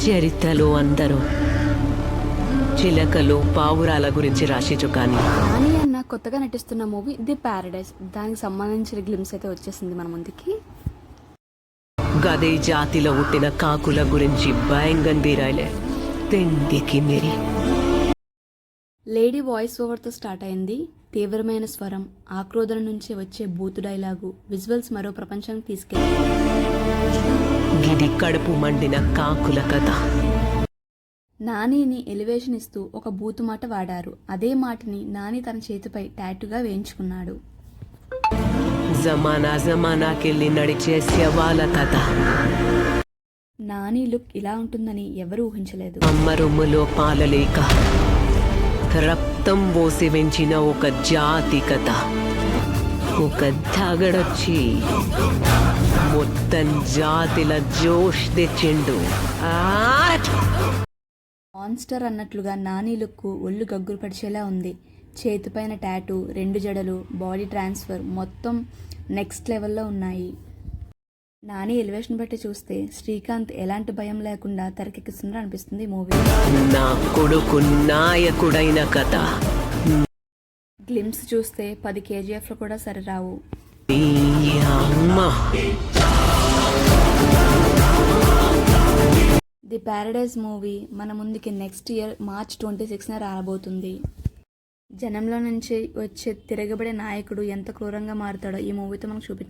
చరిత్రలో అందరూ చిలకలు పావురాల గురించి రాసిచు కానీ నాని అన్న కొత్తగా నటిస్తున్న మూవీ ది ప్యారడైజ్, దానికి సంబంధించిన గ్లిమ్స్ అయితే వచ్చేసింది మన ముందుకి. గదే జాతిలో పుట్టిన కాకుల గురించి భయంగా బీరాయిలే తిండికి మీరి. లేడీ వాయిస్ ఓవర్తో స్టార్ట్ అయింది. తీవ్రమైన స్వరం, ఆక్రోధన నుంచి వచ్చే బూతు డైలాగు, విజువల్స్ మరో ప్రపంచానికి తీసుకెళ్ళి. గిది కడుపు మండిన కాకుల కథ. నానిని ఎలివేషన్ ఇస్తూ ఒక బూతు మాట వాడారు. అదే మాటని నాని తన చేతిపై టాటూగా వేయించుకున్నాడు. జమానా జమానాకెళ్ళి నడిచే శవాల కథ. నాని లుక్ ఇలా ఉంటుందని ఎవరూ ఊహించలేదు. అమ్మ రొమ్ములో పాలలేక రక్తం పోసి పెంచిన ఒక జాతి కథ. ఒక దగడొచ్చి మొత్తం జాతిల జోష్ తెచ్చిండు. మాన్స్టర్ అన్నట్లుగా నాని లుక్ ఒళ్ళు గగ్గురు పడిచేలా ఉంది. చేతిపైన టాటూ, 2 జడలు, బాడీ ట్రాన్స్ఫర్ మొత్తం నెక్స్ట్ లెవెల్లో ఉన్నాయి. నాని ఎలివేషన్ బట్టి చూస్తే శ్రీకాంత్ ఎలాంటి భయం లేకుండా తెరకెక్కిస్తున్నారు అనిపిస్తుంది మూవీ. నా కొడుకు నాయకుడైన కథ. గ్లిమ్స్ చూస్తే 10 KGFలు కూడా సరిరావు. ది ప్యారడైజ్ మూవీ మన ముందుకి నెక్స్ట్ ఇయర్ March 26న రాబోతుంది. జనంలో నుంచి వచ్చే తిరగబడే నాయకుడు ఎంత క్రూరంగా మారుతాడో ఈ మూవీతో మనకు చూపించు.